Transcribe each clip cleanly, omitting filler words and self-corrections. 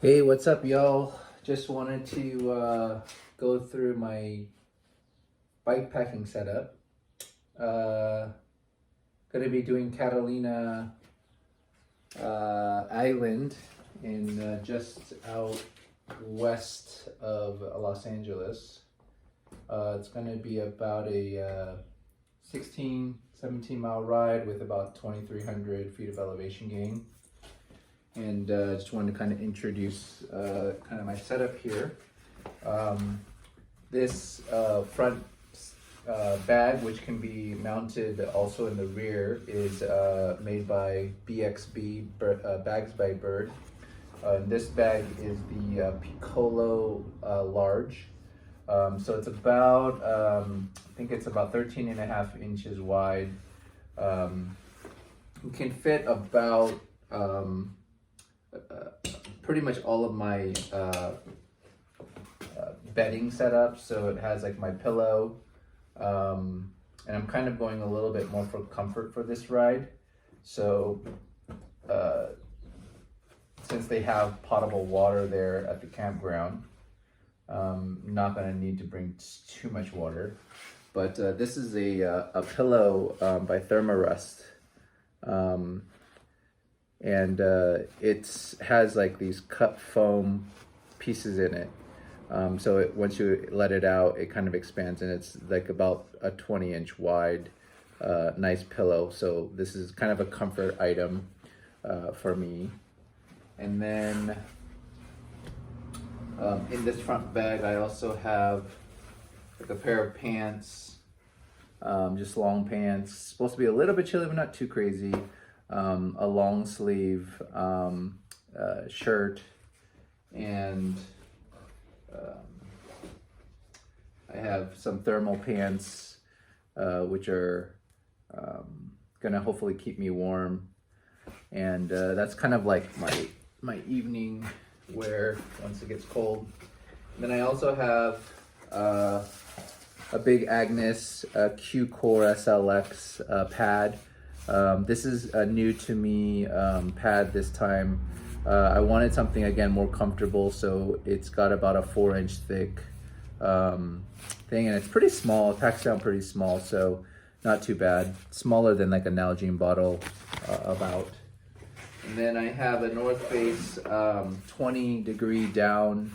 Hey, what's up, y'all? Just wanted to go through my bike packing setup. Gonna be doing Catalina Island in just out west of Los Angeles. It's gonna be about a 17 mile ride with about 2,300 feet of elevation gain. And just wanted to kind of introduce kind of my setup here. This front bag, which can be mounted also in the rear, is made by BXB, Bags by Bird. This bag is the Piccolo Large. So it's about, I think it's about 13.5 inches wide. It can fit about pretty much all of my bedding setup. So it has like my pillow, and I'm kind of going a little bit more for comfort for this ride. So since they have potable water there at the campground, I'm not going to need to bring too much water. But this is a pillow by Thermarest. And it has like these cut foam pieces in it. So once you let it out, it kind of expands, and it's like about a 20-inch wide, nice pillow. So this is kind of a comfort item for me. And then in this front bag, I also have like a pair of pants, just long pants. Supposed to be a little bit chilly, but not too crazy. A long sleeve shirt, and I have some thermal pants, which are gonna hopefully keep me warm. And that's kind of like my evening wear once it gets cold. And then I also have a big Agnes Q-Core SLX pad. This is a new to me pad this time. I wanted something, again, more comfortable, so it's got about a 4-inch thick thing, and it's pretty small. It packs down pretty small, so not too bad. Smaller than like a Nalgene bottle about. And then I have a North Face 20-degree down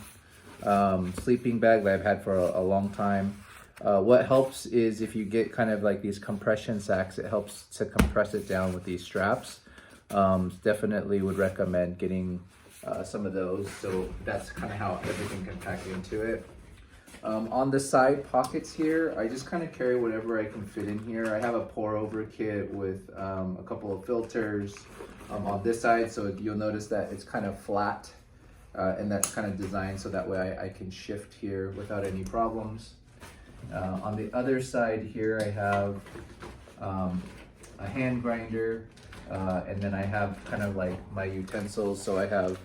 sleeping bag that I've had for a long time. What helps is if you get kind of like these compression sacks, it helps to compress it down with these straps. Definitely would recommend getting some of those. So that's kind of how everything can pack into it. On the side pockets here, I just kind of carry whatever I can fit in here. I have a pour over kit with a couple of filters on this side. So you'll notice that it's kind of flat, and that's kind of designed so that way I can shift here without any problems. On the other side here, I have a hand grinder, and then I have kind of like my utensils. So I have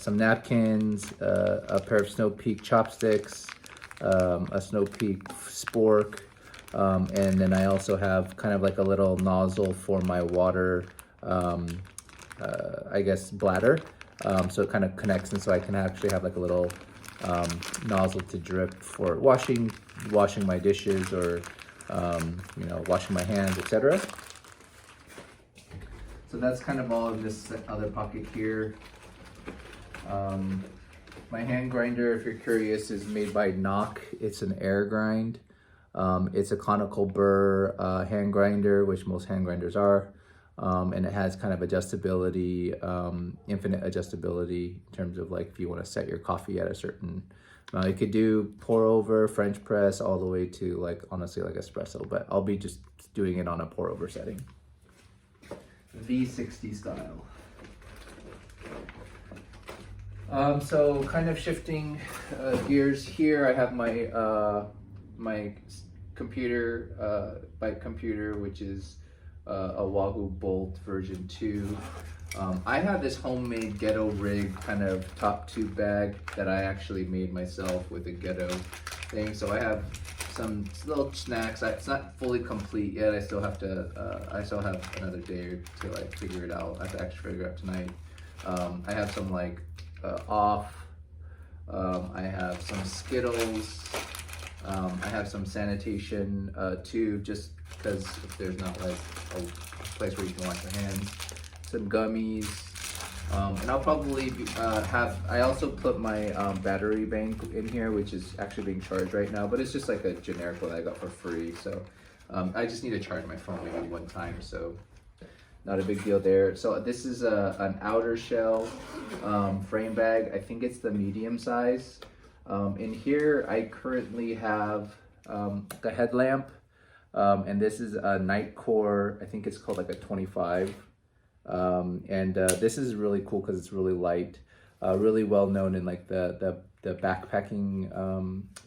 some napkins, a pair of Snow Peak chopsticks, a Snow Peak spork, and then I also have kind of like a little nozzle for my water, I guess, bladder. So it kind of connects, and so I can actually have like a little nozzle to drip for washing my dishes, or washing my hands, etc. So that's kind of all of this other pocket here. My hand grinder, if you're curious, is made by Knock. It's an Aergrind. It's a conical burr hand grinder, which most hand grinders are. And it has kind of adjustability, infinite adjustability in terms of like if you want to set your coffee at a certain amount. You could do pour over, French press, all the way to like honestly like espresso, but I'll be just doing it on a pour over setting. V60 style. So kind of shifting gears here, I have my my computer, bike computer, which is a Wahoo Bolt version 2. I have this homemade ghetto rig kind of top tube bag that I actually made myself with a ghetto thing. So I have some little snacks. It's not fully complete yet. I still have another day to like figure it out. I have to actually figure it out tonight. I have some like off. I have some Skittles. I have some sanitation tube, just because if there's not like a place where you can wash your hands. Some gummies. And I'll probably I also put my battery bank in here, which is actually being charged right now, but it's just like a generic one I got for free. So I just need to charge my phone maybe one time, so not a big deal there. So this is an outer shell frame bag. I think it's the medium size. In here I currently have the headlamp, and this is a night core. I think it's called like a 25. This is really cool because it's really light, really well known in like the backpacking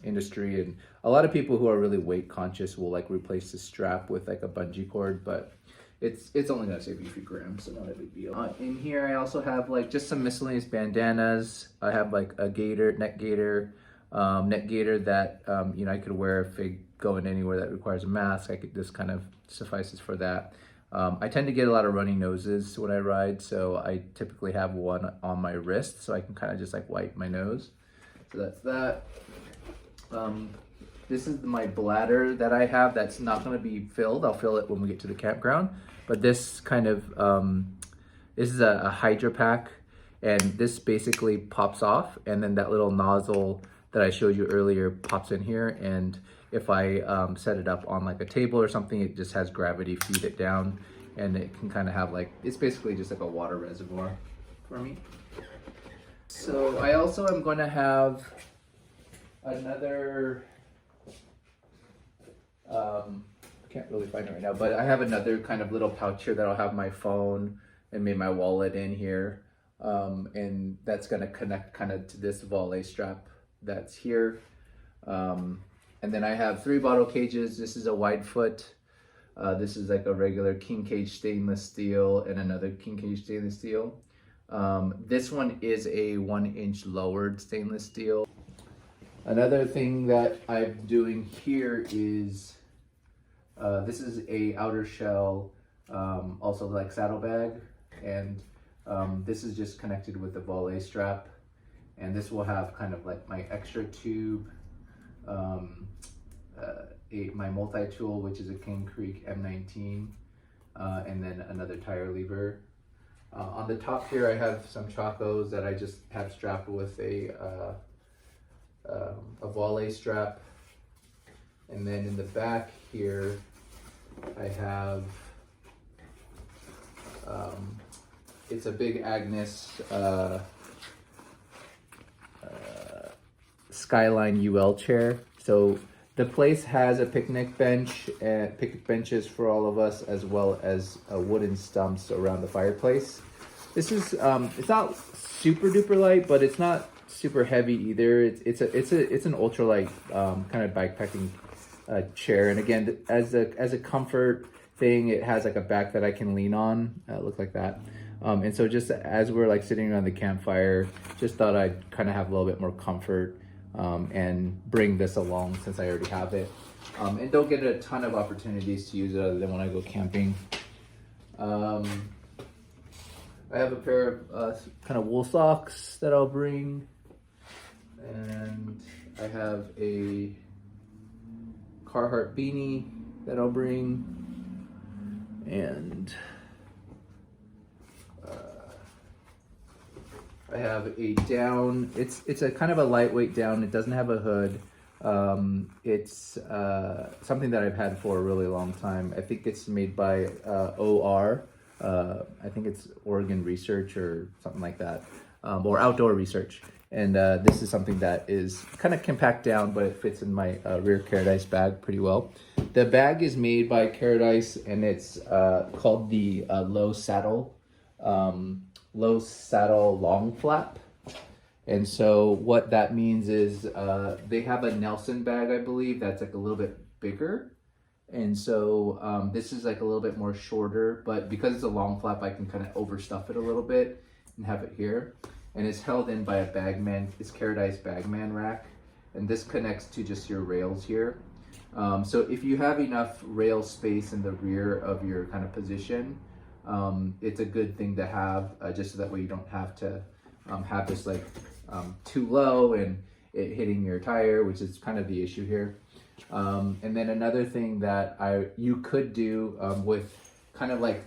industry, and a lot of people who are really weight conscious will like replace the strap with like a bungee cord, but it's only gonna save you a few grams, so not a big deal. In here I also have like just some miscellaneous bandanas. I have like a neck gaiter that you know, I could wear if I go in anywhere that requires a mask. This kind of suffices for that. I tend to get a lot of runny noses when I ride, so I typically have one on my wrist so I can kind of just like wipe my nose. So that's that. This is my bladder that I have that's not going to be filled. I'll fill it when we get to the campground. But this kind of, this is a Hydra Pack, and this basically pops off, and then that little nozzle that I showed you earlier pops in here, and if I set it up on like a table or something, it just has gravity feed it down, and it can kind of have like, it's basically just like a water reservoir for me. So I also am going to have another, I can't really find it right now, but I have another kind of little pouch here that I'll have my phone and maybe my wallet in here, and that's going to connect kind of to this volley strap that's here. And then I have 3 bottle cages. This is a wide foot. This is like a regular king cage stainless steel, and another king cage stainless steel. This one is a 1-inch lowered stainless steel. Another thing that I'm doing here is, this is a outer shell, also like saddlebag, and this is just connected with the volley strap, and this will have kind of like my extra tube, my multi-tool, which is a King Creek M19, and then another tire lever. On the top here I have some chacos that I just have strapped with a volley strap, and then in the back here I have it's a big Agnes Skyline UL chair. So the place has a picnic bench and picnic benches for all of us, as well as wooden stumps around the fireplace. This is it's not super duper light, but it's not super heavy either. It's an ultralight kind of bikepacking chair, and again, as a comfort thing, it has like a back that I can lean on. Look like that. And so just as we're like sitting around the campfire, just thought I'd kind of have a little bit more comfort and bring this along since I already have it. And don't get a ton of opportunities to use it other than when I go camping. I have a pair of kind of wool socks that I'll bring, and I have a Carhartt beanie that I'll bring, and I have a down. It's a kind of a lightweight down. It doesn't have a hood. It's something that I've had for a really long time. I think it's made by OR. I think it's Oregon Research or something like that, or Outdoor Research. And this is something that is kind of compact down, but it fits in my rear Carradice bag pretty well. The bag is made by Carradice, and it's called the Lowsaddle long flap. And so what that means is they have a Nelson bag, I believe, that's like a little bit bigger. And so this is like a little bit more shorter, but because it's a long flap, I can kind of overstuff it a little bit and have it here. And it's held in by a Bagman, it's Carradice Bagman rack. And this connects to just your rails here. So if you have enough rail space in the rear of your kind of position, it's a good thing to have, just so that way you don't have to have this like too low and it hitting your tire, which is kind of the issue here. And then another thing that you could do with kind of like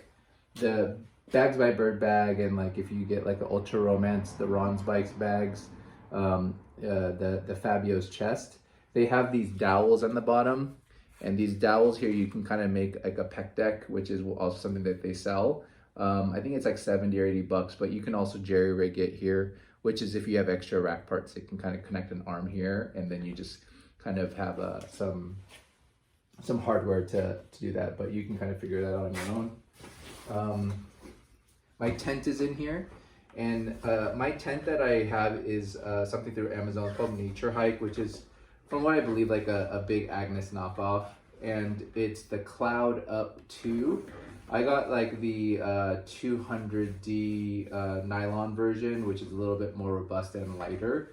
the Bags by Bird bag, and like if you get like the Ultra Romance, the Ron's Bikes bags, the Fabio's chest, they have these dowels on the bottom, and these dowels here you can kind of make like a pec deck, which is also something that they sell. I think it's like 70 or 80 bucks, but you can also jerry rig it here, which is if you have extra rack parts, it can kind of connect an arm here, and then you just kind of have some hardware to do that, but you can kind of figure that out on your own. My tent is in here, and my tent that I have is something through Amazon. It's called Naturehike, which is, from what I believe, like a big Agnes knockoff, and it's the Cloud Up 2. I got like the 200D nylon version, which is a little bit more robust and lighter.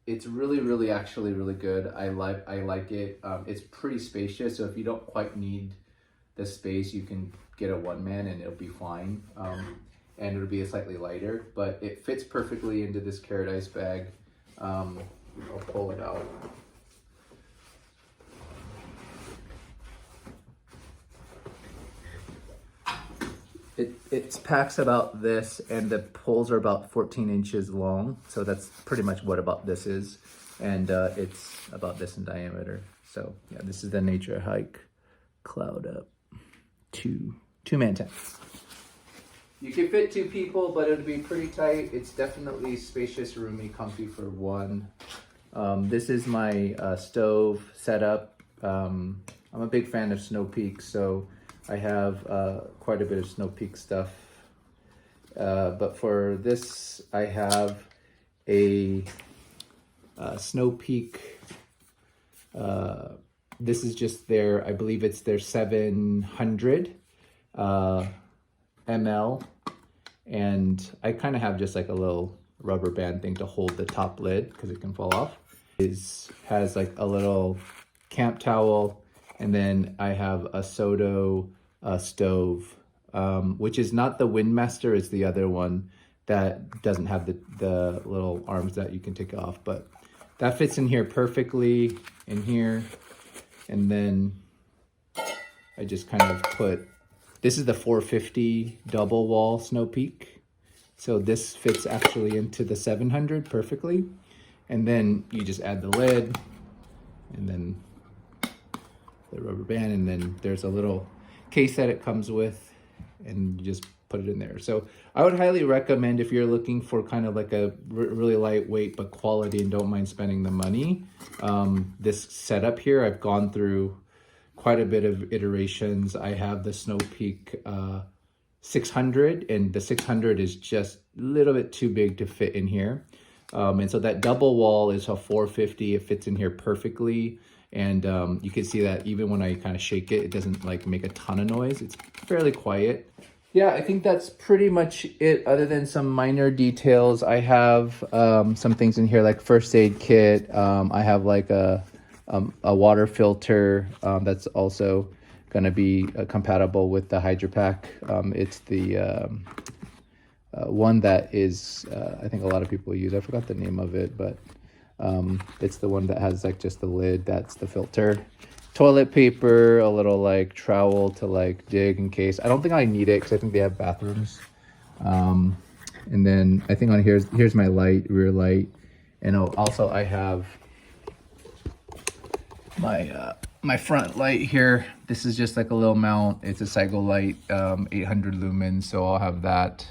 It's really actually really good. I like it. It's pretty spacious, so if you don't quite need the space, you can get a one-man and it'll be fine. And it'll be slightly lighter, but it fits perfectly into this Carradice bag. I'll pull it out. It packs about this, and the poles are about 14 inches long, so that's pretty much what about this is, and it's about this in diameter. So yeah, this is the Naturehike Cloud Up two-man tent. You can fit 2 people, but it'll be pretty tight. It's definitely spacious, roomy, comfy for one. This is my stove setup. I'm a big fan of Snow Peak, so I have quite a bit of Snow Peak stuff. But for this, I have a Snow Peak. This is just their, I believe it's their 700 ml. And I kind of have just like a little rubber band thing to hold the top lid because it can fall off. It has like a little camp towel. And then I have a Soto stove, which is not the Windmaster, it's the other one that doesn't have the little arms that you can take off. But that fits in here perfectly in here. And then I just kind of put, this is the 450 double wall Snow Peak. So this fits actually into the 700 perfectly. And then you just add the lid and then the rubber band, and then there's a little case that it comes with, and you just put it in there. So I would highly recommend, if you're looking for kind of like a really lightweight but quality and don't mind spending the money, this setup here. I've gone through quite a bit of iterations. I have the Snow Peak 600, and the 600 is just a little bit too big to fit in here. And so that double wall is a 450. It fits in here perfectly. And you can see that even when I kind of shake it, it doesn't like make a ton of noise. It's fairly quiet. Yeah, I think that's pretty much it, other than some minor details. I have some things in here like first aid kit. I have like a water filter that's also going to be compatible with the HydraPak. It's the one that is, I think a lot of people use. I forgot the name of it, but it's the one that has like just the lid. That's the filter. Toilet paper, a little like trowel to like dig in case. I don't think I need it because I think they have bathrooms. And then I think on here's my light, rear light. And also I have my front light here. This is just like a little mount. It's a Cycle light, 800 lumens, so I'll have that.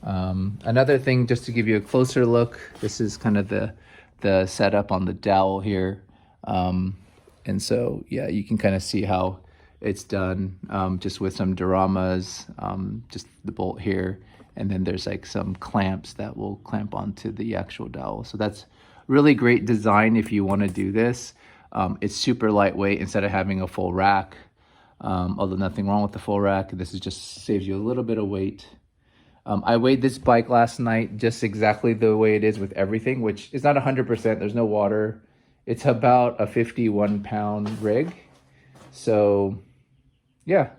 Another thing, just to give you a closer look, this is kind of the setup on the dowel here. And so, yeah, you can kind of see how it's done, just with some dioramas, just the bolt here. And then there's like some clamps that will clamp onto the actual dowel. So that's really great design if you want to do this. It's super lightweight instead of having a full rack. Although nothing wrong with the full rack. This is just saves you a little bit of weight. I weighed this bike last night just exactly the way it is with everything, which is not 100%. There's no water. It's about a 51-pound rig. So, yeah,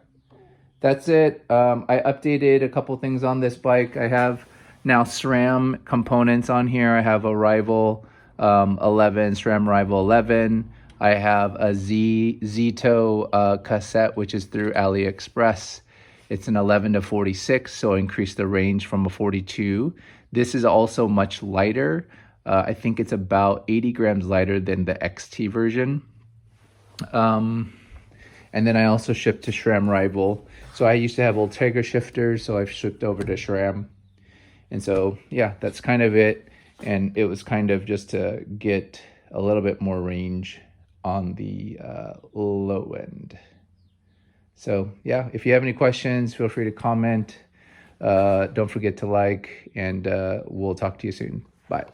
that's it. I updated a couple things on this bike. I have Now SRAM components on here, I have a Rival 11, SRAM Rival 11. I have a Zito cassette, which is through AliExpress. It's an 11 to 46, so increase the range from a 42. This is also much lighter. I think it's about 80 grams lighter than the XT version. And then I also shipped to SRAM Rival. So I used to have Ultegra shifters, so I've shipped over to SRAM. And so, yeah, that's kind of it. And it was kind of just to get a little bit more range on the low end. So, yeah, if you have any questions, feel free to comment. Don't forget to like, and we'll talk to you soon. Bye.